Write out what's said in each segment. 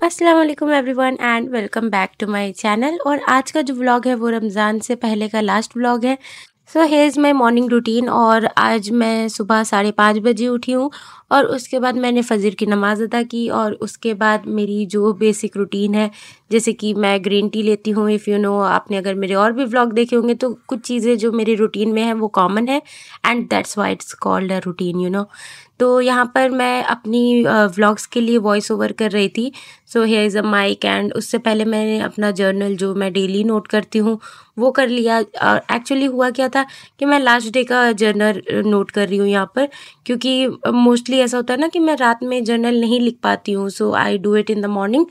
अस्सलाम वालेकुम everyone and welcome back to my channel. और आज का जो व्लॉग है वो रमज़ान से पहले का लास्ट व्लॉग है। So here is my morning routine. और आज मैं सुबह 5:30 बजे उठी हूँ और उसके बाद मैंने फ़जर की नमाज़ अदा की। और उसके बाद मेरी जो बेसिक रूटीन है, जैसे कि मैं ग्रीन टी लेती हूँ। इफ़ यू नो, आपने अगर मेरे और भी व्लॉग देखे होंगे तो कुछ चीज़ें जो मेरी रूटीन में है वो कॉमन है and that's why it's called a routine, you know. तो यहाँ पर मैं अपनी व्लॉग्स के लिए वॉइस ओवर कर रही थी। So here is a mic and उससे पहले मैंने अपना जर्नल जो मैं डेली नोट करती हूँ वो कर लिया। एक्चुअली हुआ क्या था कि मैं लास्ट डे का जर्नल नोट कर रही हूँ यहाँ पर, क्योंकि मोस्टली ऐसा होता है ना कि मैं रात में जर्नल नहीं लिख पाती हूँ। So I do it in the morning.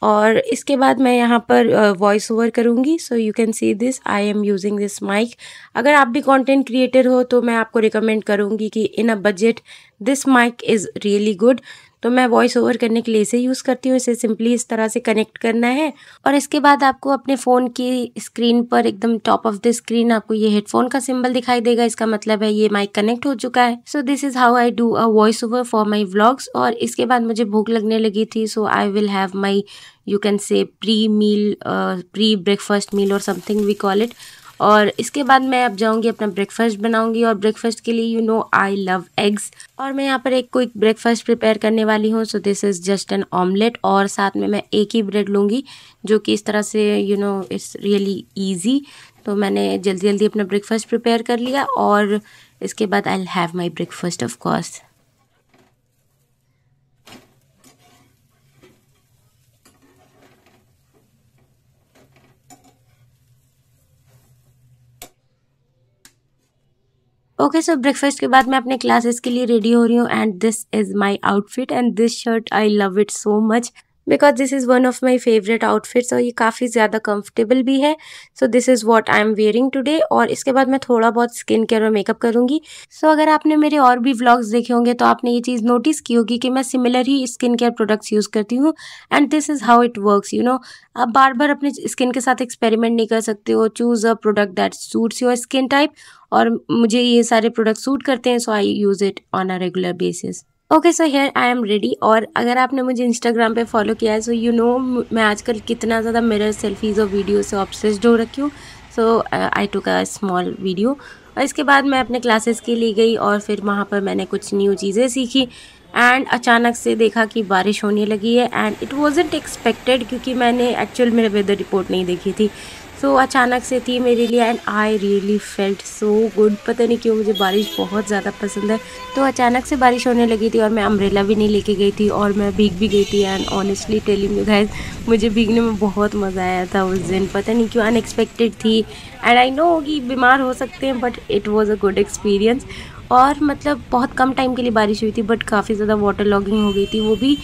और इसके बाद मैं यहाँ पर वॉइस ओवर करूँगी। So you can see this, I am using this mic. अगर आप भी कंटेंट क्रिएटर हो तो मैं आपको रिकमेंड करूँगी कि in a budget this mic is really good. तो मैं वॉइस ओवर करने के लिए इसे यूज़ करती हूँ। इसे सिंपली इस तरह से कनेक्ट करना है और इसके बाद आपको अपने फ़ोन की स्क्रीन पर एकदम टॉप ऑफ द स्क्रीन आपको ये हेडफोन का सिंबल दिखाई देगा। इसका मतलब है ये माइक कनेक्ट हो चुका है। So this is how I do a voice over for my vlogs. और इसके बाद मुझे भूख लगने लगी थी। So I will have my, you can say, pre meal, pre breakfast meal और समथिंग वी कॉल इट। और इसके बाद मैं अब जाऊंगी अपना ब्रेकफास्ट बनाऊंगी। और ब्रेकफास्ट के लिए you know I love eggs. और मैं यहाँ पर एक क्विक ब्रेकफास्ट प्रिपेयर करने वाली हूँ। सो this is just an omelette और साथ में मैं एक ही ब्रेड लूँगी, जो कि इस तरह से you know it's really easy. तो मैंने जल्दी जल्दी अपना ब्रेकफास्ट प्रिपेयर कर लिया और इसके बाद आई will have my breakfast of course. Okay, so breakfast के बाद मैं अपने क्लासेस के लिए रेडी हो रही हूँ and this is my outfit and this shirt I love it so much because this is one of my favourite outfits. और ये काफ़ी ज़्यादा कंफर्टेबल भी है। So this is what I am wearing today. और इसके बाद मैं थोड़ा बहुत स्किन केयर और मेकअप करूँगी। सो अगर आपने मेरे और भी व्लॉग्स देखे होंगे तो आपने ये चीज़ नोटिस की होगी कि मैं सिमिलर ही स्किन केयर प्रोडक्ट्स यूज़ करती हूँ and this is how it works, you know. आप बार बार अपने स्किन के साथ एक्सपेरिमेंट नहीं कर सकते हो। Choose a product that suits your skin type. और मुझे ये सारे प्रोडक्ट सूट करते हैं, so I use it on a regular basis. Okay, so here I am ready. और अगर आपने मुझे इंस्टाग्राम पे फॉलो किया है सो यू नो मैं आजकल कितना ज़्यादा मिरर सेल्फीज़ और वीडियो से ऑब्सेस्ड हो रखी हूँ। So I took a small video. और इसके बाद मैं अपने क्लासेस के लिए गई और फिर वहाँ पर मैंने कुछ न्यू चीज़ें सीखी एंड अचानक से देखा कि बारिश होने लगी है एंड इट वॉजंट एक्सपेक्टेड, क्योंकि मैंने एक्चुअल में वेदर रिपोर्ट नहीं देखी थी। सो अचानक से थी मेरे लिए and I really felt so good. पता नहीं क्यों मुझे बारिश बहुत ज़्यादा पसंद है। तो अचानक से बारिश होने लगी थी और मैं अम्ब्रेला भी नहीं लेके गई थी और मैं भीग भी गई थी। And honestly telling you guys, मुझे भीगने में बहुत मज़ा आया था उस दिन। पता नहीं क्यों अनएक्सपेक्टेड थी एंड आई नो कि बीमार हो सकते हैं but it was a good experience. और मतलब बहुत कम टाइम के लिए बारिश हुई थी बट काफ़ी ज़्यादा वाटर लॉगिंग हो गई थी, वो भी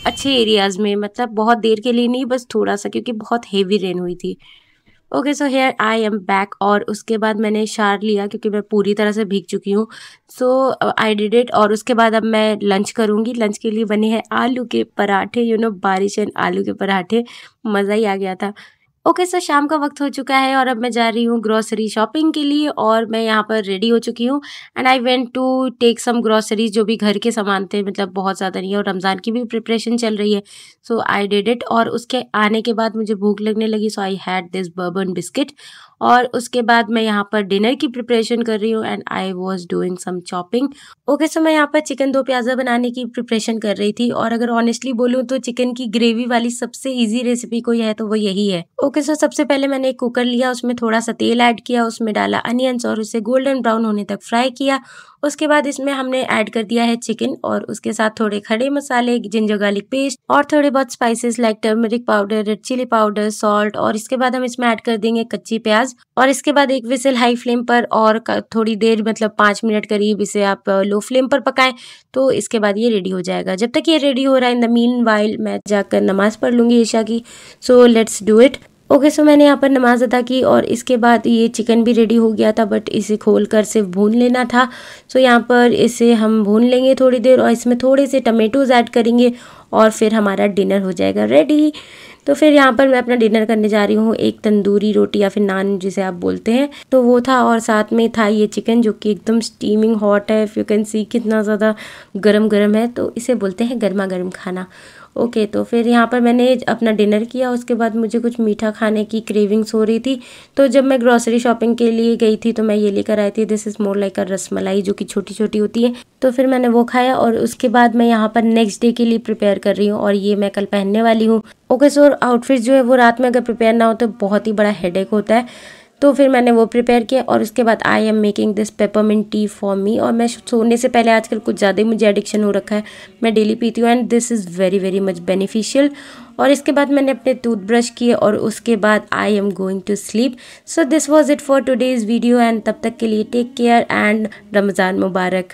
अच्छे एरियाज़ में। मतलब बहुत देर के लिए नहीं, बस थोड़ा सा, क्योंकि बहुत हेवी रेन हुई थी। Okay, so here I am back. और उसके बाद मैंने शावर लिया क्योंकि मैं पूरी तरह से भीग चुकी हूँ। So I did it. और उसके बाद अब मैं लंच करूँगी। लंच के लिए बने हैं आलू के पराठे, यू नो, बारिश एंड आलू के पराठे, मज़ा ही आ गया था। ओके, सो शाम का वक्त हो चुका है और अब मैं जा रही हूँ ग्रॉसरी शॉपिंग के लिए। और मैं यहाँ पर रेडी हो चुकी हूँ and I went to take some groceries, जो भी घर के सामान थे, मतलब बहुत ज़्यादा नहीं है और रमज़ान की भी प्रिपरेशन चल रही है। So I did it. और उसके आने के बाद मुझे भूख लगने लगी, so I had this bourbon biscuit. और उसके बाद मैं यहाँ पर डिनर की प्रिपरेशन कर रही हूँ and I was doing some chopping. Okay, so मैं यहाँ पर चिकन दो प्याज़ा बनाने की प्रिपरेशन कर रही थी। और अगर ऑनेस्टली बोलूँ तो चिकन की ग्रेवी वाली सबसे ईजी रेसिपी कोई है तो वो यही है। ओके, सो सबसे पहले मैंने एक कुकर लिया, उसमें थोड़ा सा तेल ऐड किया, उसमें डाला अनियंस और उसे गोल्डन ब्राउन होने तक फ्राई किया। उसके बाद इसमें हमने ऐड कर दिया है चिकन और उसके साथ थोड़े खड़े मसाले, जिंजर गार्लिक पेस्ट और थोड़े बहुत spices like turmeric powder, red chilli powder, salt. और इसके बाद हम इसमें ऐड कर देंगे कच्ची प्याज। और इसके बाद एक विसल हाई फ्लेम पर और थोड़ी देर, मतलब 5 मिनट करीब, इसे आप लो फ्लेम पर पकाएं। तो इसके बाद ये रेडी हो जाएगा। जब तक ये रेडी हो रहा है, इन द मीन वाइल मैं जाकर नमाज पढ़ लूँगी ईशा की। So let's do it. Okay, so मैंने यहाँ पर नमाज अदा की और इसके बाद ये चिकन भी रेडी हो गया था बट इसे खोल कर सिर्फ भून लेना था। सो यहाँ पर इसे हम भून लेंगे थोड़ी देर और इसमें थोड़े से टमेटोज़ ऐड करेंगे और फिर हमारा डिनर हो जाएगा रेडी। तो फिर यहाँ पर मैं अपना डिनर करने जा रही हूँ, एक तंदूरी रोटी या फिर नान जिसे आप बोलते हैं, तो वो था, और साथ में था ये चिकन जो कि एकदम स्टीमिंग हॉट है। इफ़ यू कैन सी कितना ज़्यादा गरम गरम है, तो इसे बोलते हैं गर्मा गर्म खाना। ओके, तो फिर यहाँ पर मैंने अपना डिनर किया। उसके बाद मुझे कुछ मीठा खाने की क्रेविंग्स हो रही थी, तो जब मैं ग्रॉसरी शॉपिंग के लिए गई थी तो मैं ये लेकर आई थी, दिस इज़ मोर लाइक अ रसमलाई, जो कि छोटी छोटी होती है। तो फिर मैंने वो खाया और उसके बाद मैं यहाँ पर नेक्स्ट डे के लिए प्रिपेयर कर रही हूँ, और ये मैं कल पहनने वाली हूँ। ओके, सो आउटफिट जो है वो रात में अगर प्रिपेयर ना हो तो बहुत ही बड़ा हेडेक होता है। तो फिर मैंने वो प्रिपेयर किया, और उसके बाद I am making this peppermint T for me. और मैं सोने से पहले आजकल कुछ ज़्यादा ही मुझे एडिक्शन हो रखा है, मैं डेली पीती हूँ, and this is very very much beneficial. और इसके बाद मैंने अपने टूथब्रश किए, और उसके बाद I am going to sleep. So this was it for today's video, and तब तक के लिए take care and Ramzan Mubarak.